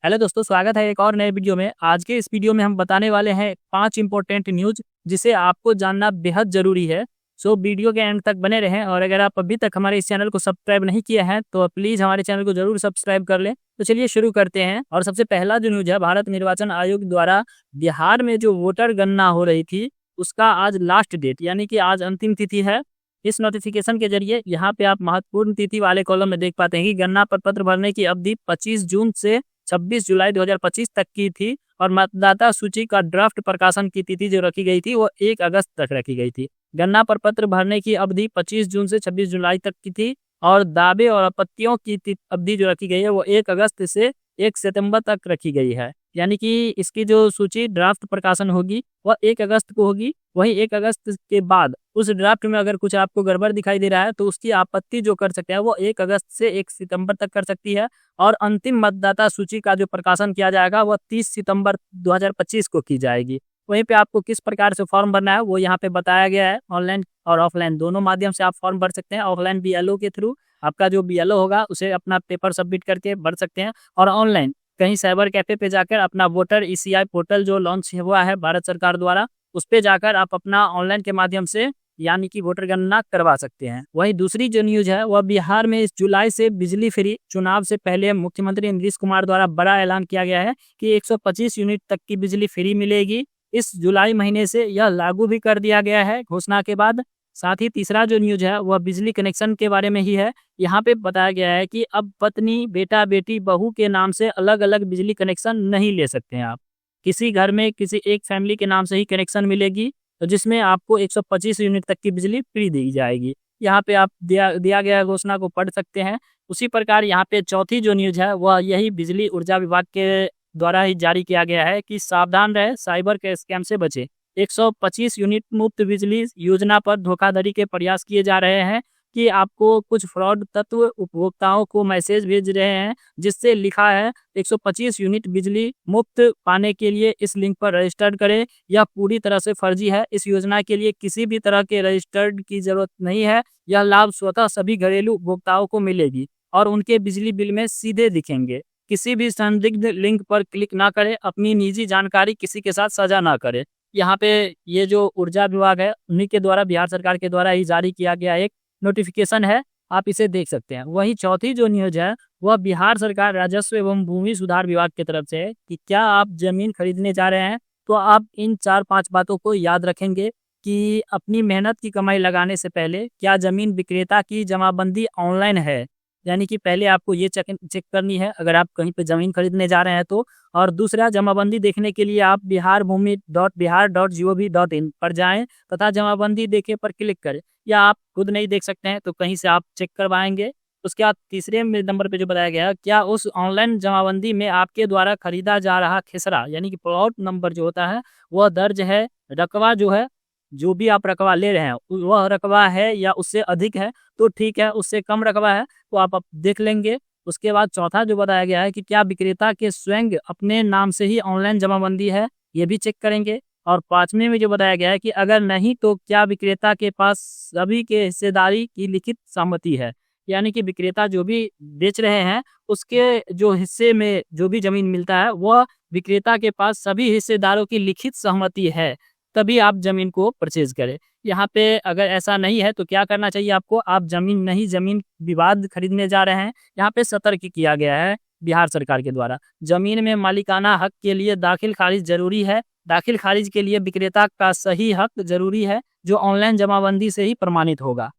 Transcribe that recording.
Hello दोस्तों, स्वागत है एक और नए वीडियो में। आज के इस वीडियो में हम बताने वाले हैं 5 इंपॉर्टेंट न्यूज जिसे आपको जानना बेहद जरूरी है। सो वीडियो के एंड तक बने रहें और अगर आप अभी तक हमारे इस चैनल को सब्सक्राइब नहीं किए हैं तो प्लीज़ हमारे चैनल को जरूर सब्सक्राइब कर लें। तो चलिए शुरू करते हैं। और सबसे पहला जो न्यूज है, भारत निर्वाचन आयोग द्वारा बिहार में जो वोटर गणना हो रही थी उसका आज लास्ट डेट यानी कि आज अंतिम तिथि है। इस नोटिफिकेशन के जरिए यहाँ पे आप महत्वपूर्ण तिथि वाले कॉलम में देख पाते हैं कि गणना प्रपत्र भरने की अवधि 25 जून से 26 जुलाई 2025 तक की थी और मतदाता सूची का ड्राफ्ट प्रकाशन की तिथि जो रखी गई थी वो 1 अगस्त तक रखी गई थी। गणना प्रपत्र भरने की अवधि 25 जून से 26 जुलाई तक की थी और दावे और आपत्तियों की अवधि जो रखी गई है वो 1 अगस्त से 1 सितंबर तक रखी गई है। यानी कि इसकी जो सूची ड्राफ्ट प्रकाशन होगी वह 1 अगस्त को होगी। वहीं 1 अगस्त के बाद उस ड्राफ्ट में अगर कुछ आपको गड़बड़ दिखाई दे रहा है तो उसकी आपत्ति जो कर सकते हैं वो 1 अगस्त से 1 सितंबर तक कर सकती है। और अंतिम मतदाता सूची का जो प्रकाशन किया जाएगा वह 30 सितंबर 2025 को की जाएगी। वहीं पे आपको किस प्रकार से फॉर्म भरना है वो यहाँ पे बताया गया है। ऑनलाइन और ऑफलाइन दोनों माध्यम से आप फॉर्म भर सकते हैं। ऑफलाइन BLO के थ्रू आपका जो BLO होगा उसे अपना पेपर सबमिट करके भर सकते हैं और ऑनलाइन कहीं साइबर कैफे पे जाकर अपना वोटर ECI पोर्टल जो लॉन्च हुआ है भारत सरकार द्वारा उस पे जाकर आप अपना ऑनलाइन के माध्यम से यानी कि वोटर गणना करवा सकते हैं। वहीं दूसरी जो न्यूज है वह बिहार में इस जुलाई से बिजली फ्री। चुनाव से पहले मुख्यमंत्री नीतीश कुमार द्वारा बड़ा ऐलान किया गया है कि 125 यूनिट तक की बिजली फ्री मिलेगी। इस जुलाई महीने से यह लागू भी कर दिया गया है घोषणा के बाद। साथ ही तीसरा जो न्यूज है वह बिजली कनेक्शन के बारे में ही है। यहाँ पे बताया गया है कि अब पत्नी, बेटा, बेटी, बहू के नाम से अलग अलग बिजली कनेक्शन नहीं ले सकते हैं आप। किसी घर में किसी एक फैमिली के नाम से ही कनेक्शन मिलेगी तो जिसमें आपको 125 यूनिट तक की बिजली फ्री दी जाएगी। यहाँ पे आप दिया गया घोषणा को पढ़ सकते हैं। उसी प्रकार यहाँ पे चौथी जो न्यूज है वह यही बिजली ऊर्जा विभाग के द्वारा ही जारी किया गया है कि सावधान रहे, साइबर के स्कैम से बचे। 125 यूनिट मुफ्त बिजली योजना पर धोखाधड़ी के प्रयास किए जा रहे हैं कि आपको कुछ फ्रॉड तत्व उपभोक्ताओं को मैसेज भेज रहे हैं जिससे लिखा है 125 यूनिट बिजली मुफ्त पाने के लिए इस लिंक पर रजिस्टर करें। यह पूरी तरह से फर्जी है। इस योजना के लिए किसी भी तरह के रजिस्टर्ड की जरूरत नहीं है। यह लाभ स्वतः सभी घरेलू उपभोक्ताओं को मिलेगी और उनके बिजली बिल में सीधे दिखेंगे। किसी भी संदिग्ध लिंक पर क्लिक ना करें। अपनी निजी जानकारी किसी के साथ साझा ना करें। यहाँ पे ये जो ऊर्जा विभाग है उन्हीं के द्वारा, बिहार सरकार के द्वारा ही जारी किया गया एक नोटिफिकेशन है, आप इसे देख सकते हैं। वहीं चौथी जो न्यूज है वह बिहार सरकार राजस्व एवं भूमि सुधार विभाग की तरफ से है कि क्या आप जमीन खरीदने जा रहे हैं तो आप इन 4-5 बातों को याद रखेंगे कि अपनी मेहनत की कमाई लगाने से पहले क्या जमीन विक्रेता की जमाबंदी ऑनलाइन है। यानी कि पहले आपको ये चेक करनी है अगर आप कहीं पे जमीन खरीदने जा रहे हैं तो। और दूसरा, जमाबंदी देखने के लिए आप biharbhumi.bihar.gov.in पर जाएं तथा जमाबंदी देखे पर क्लिक करें, या आप खुद नहीं देख सकते हैं तो कहीं से आप चेक करवाएंगे। उसके बाद तीसरे नंबर पे जो बताया गया, क्या उस ऑनलाइन जमाबंदी में आपके द्वारा खरीदा जा रहा खेसरा यानी कि प्लॉट नंबर जो होता है वह दर्ज है। रकबा जो है, जो भी आप रकबा ले रहे हैं वह रकबा है या उससे अधिक है तो ठीक है, उससे कम रकबा है तो आप देख लेंगे। उसके बाद चौथा जो बताया गया है कि क्या विक्रेता के स्वयं अपने नाम से ही ऑनलाइन जमाबंदी है, ये भी चेक करेंगे। और पांचवें में जो बताया गया है कि अगर नहीं तो क्या विक्रेता के पास सभी के हिस्सेदारी की लिखित सहमति है। यानी कि विक्रेता जो भी बेच रहे हैं उसके जो हिस्से में जो भी जमीन मिलता है वह विक्रेता के पास सभी हिस्सेदारों की लिखित सहमति है, तभी आप जमीन को परचेज करें। यहाँ पे अगर ऐसा नहीं है तो क्या करना चाहिए आपको, आप जमीन विवाद खरीदने जा रहे हैं, यहाँ पे सतर्क किया गया है बिहार सरकार के द्वारा। जमीन में मालिकाना हक के लिए दाखिल खारिज जरूरी है। दाखिल खारिज के लिए विक्रेता का सही हक जरूरी है जो ऑनलाइन जमाबंदी से ही प्रमाणित होगा।